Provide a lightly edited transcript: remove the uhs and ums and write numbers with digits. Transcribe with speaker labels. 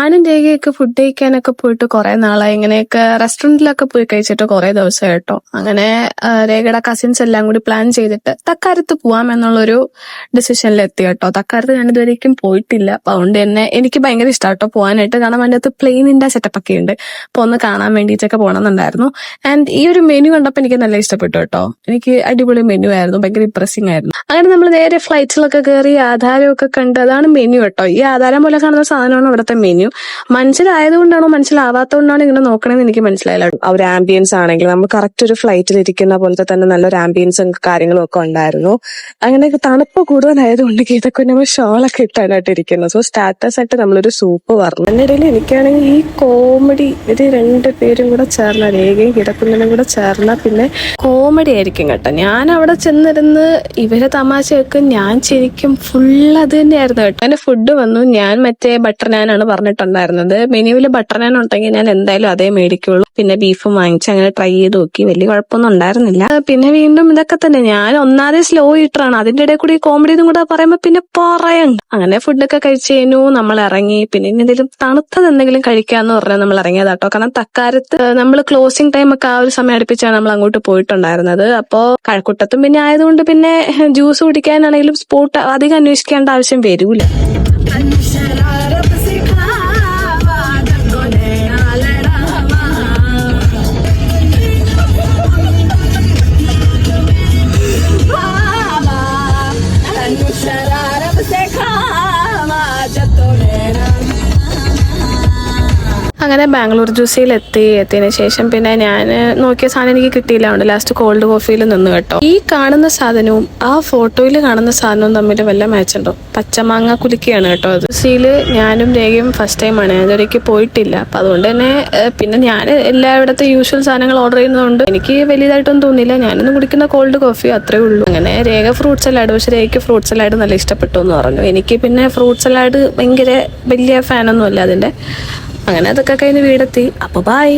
Speaker 1: ഞാനും രേഖയൊക്കെ ഫുഡ് കഴിക്കാനൊക്കെ പോയിട്ട് കുറെ നാളായി. ഇങ്ങനെയൊക്കെ റെസ്റ്റോറന്റിലൊക്കെ പോയി കഴിച്ചിട്ട് കുറെ ദിവസം കേട്ടോ. അങ്ങനെ രേഖയുടെ കസിൻസ് എല്ലാം കൂടി പ്ലാൻ ചെയ്തിട്ട് തക്കാരത്ത് പോവാം എന്നുള്ളൊരു ഡിസിഷനിൽ എത്തി കേട്ടോ. തക്കാരത്ത് ഞാൻ ഇതുവരേക്കും പോയിട്ടില്ല. അപ്പൊ അതുകൊണ്ട് തന്നെ എനിക്ക് ഭയങ്കര ഇഷ്ടം കേട്ടോ പോകാനായിട്ട്. കാരണം അതിൻ്റെ അകത്ത് പ്ലെയിനിന്റെ സെറ്റപ്പ് ഒക്കെ ഉണ്ട്. അപ്പൊ ഒന്ന് കാണാൻ വേണ്ടിയിട്ടൊക്കെ പോകണമെന്നുണ്ടായിരുന്നു. ആൻഡ് ഈ ഒരു മെനു കണ്ടപ്പോൾ എനിക്ക് നല്ല ഇഷ്ടപ്പെട്ടു കേട്ടോ. എനിക്ക് അടിപൊളി മെനു ആയിരുന്നു, ഭയങ്കര ഇംപ്രസിംഗ് ആയിരുന്നു. അങ്ങനെ നമ്മൾ നേരെ ഫ്ലൈറ്റിലൊക്കെ കയറി ആധാരമൊക്കെ കണ്ട് അതാണ് മെനു കേട്ടോ. ഈ ആധാരം പോലെ കാണുന്ന സാധനമാണ് ഇവിടുത്തെ മെനു. മനസ്സിലായതുകൊണ്ടാണോ മനസ്സിലാവാത്തതുകൊണ്ടാണോ ഇങ്ങനെ നോക്കണമെന്ന് എനിക്ക് മനസ്സിലായില്ല.
Speaker 2: ആ ഒരു ആംബിയൻസ് ആണെങ്കിൽ നമ്മൾ കറക്റ്റ് ഒരു ഫ്ലൈറ്റിൽ ഇരിക്കുന്ന പോലത്തെ തന്നെ നല്ലൊരു ആംബിയൻസും കാര്യങ്ങളും ഒക്കെ ഉണ്ടായിരുന്നു. അങ്ങനെ തണുപ്പ് കൂടുതലായതുകൊണ്ട് ഇതൊക്കെ നമ്മൾ ഷോളൊക്കെ ഇട്ടാനായിട്ട് ഇരിക്കുന്നത്. സോ സ്റ്റാറ്റസ് ആയിട്ട് നമ്മളൊരു സൂപ്പ് പറഞ്ഞു. അതിനിടയിൽ എനിക്കാണെങ്കിൽ ഈ കോമഡി ഇത് രണ്ടുപേരും കൂടെ ചേർന്ന, രേഖയും കിടക്കുന്നതിനും കൂടെ ചേർന്ന പിന്നെ കോമഡി ആയിരിക്കും കേട്ടോ. ഞാൻ അവിടെ ചെന്നിരുന്ന് ഇവരെ തമാശയൊക്കെ ഞാൻ ശരിക്കും ഫുൾ അത് തന്നെയായിരുന്നു കേട്ടോ. അങ്ങനെ ഫുഡ് വന്നു. ഞാൻ മറ്റേ ബട്ടർ നാനാണ് പറഞ്ഞിട്ടുണ്ടായിരുന്നത്. മെനുവിൽ ബട്ടർ നാൻ ഉണ്ടെങ്കിൽ ഞാൻ എന്തായാലും അതേ മേടിക്കുള്ളൂ. പിന്നെ ബീഫും വാങ്ങിച്ച് അങ്ങനെ ട്രൈ ചെയ്ത് നോക്കി. വലിയ കുഴപ്പമൊന്നും ഉണ്ടായിരുന്നില്ല. പിന്നെ വീണ്ടും ഇതൊക്കെ തന്നെ. ഞാൻ ഒന്നാതെ സ്ലോ ഇട്ടറാണ്. അതിന്റെ ഇടയിൽ കൂടി കോമഡിയും കൂടെ പറയുമ്പോ പിന്നെ പറയണ്ട. അങ്ങനെ ഫുഡൊക്കെ കഴിച്ചു കഴിഞ്ഞു. നമ്മൾ ഇറങ്ങി. പിന്നെ എന്തെങ്കിലും തണുത്തത് എന്തെങ്കിലും കഴിക്കാന്ന് പറഞ്ഞാൽ നമ്മൾ ഇറങ്ങിയതാട്ടോ. കാരണം തക്കാരത്ത് നമ്മൾ ക്ലോസിംഗ് ടൈം ഒക്കെ ആ ഒരു സമയം അടുപ്പിച്ചാണ് നമ്മൾ അങ്ങോട്ട് പോയിട്ടുണ്ടായിരുന്നത്. അപ്പോ കഴക്കൂട്ടത്തും പിന്നെ ആയതുകൊണ്ട് പിന്നെ ജ്യൂസ് കുടിക്കാനാണെങ്കിലും സ്പോട്ട് അധികം അന്വേഷിക്കേണ്ട ആവശ്യം വരൂല. അങ്ങനെ ബാംഗ്ലൂർ ജ്യൂസിൽ എത്തിയതിനു ശേഷം പിന്നെ ഞാൻ നോക്കിയ സാധനം എനിക്ക് കിട്ടിയില്ല. ഉണ്ട് ലാസ്റ്റ് കോൾഡ് കോഫിയിൽ നിന്ന് കേട്ടോ. ഈ കാണുന്ന സാധനവും ആ ഫോട്ടോയിൽ കാണുന്ന സാധനവും തമ്മിൽ വല്ല മാച്ച് ഉണ്ടോ? പച്ചമാങ്ങ കുലുക്കിയാണ് കേട്ടോ അത്. ജ്യൂസിൽ ഞാനും രേഖയും ഫസ്റ്റ് ടൈമാണ്. ഞാൻ ഇതുവരേക്ക് പോയിട്ടില്ല. അപ്പം അതുകൊണ്ട് തന്നെ പിന്നെ ഞാൻ എല്ലായിടത്തെ യൂഷ്വൽ സാധനങ്ങൾ ഓർഡർ ചെയ്യുന്നതുകൊണ്ട് എനിക്ക് വലിയതായിട്ടൊന്നും തോന്നിയില്ല. ഞാനൊന്നും കുടിക്കുന്ന കോൾഡ് കോഫി അത്രേ ഉള്ളൂ. അങ്ങനെ രേഖ ഫ്രൂട്ട് സലാഡ്, പക്ഷെ രേഖയ്ക്ക് ഫ്രൂട്ട് സലാഡ് നല്ല ഇഷ്ടപ്പെട്ടു എന്ന് പറഞ്ഞു. എനിക്ക് പിന്നെ ഫ്രൂട്ട് സലാഡ് ഭയങ്കര വലിയ ഫാനൊന്നും അല്ല അതിൻ്റെ. അങ്ങനെ അതൊക്കെ കഴിഞ്ഞ് വീടെത്തി. അപ്പോൾ ബൈ.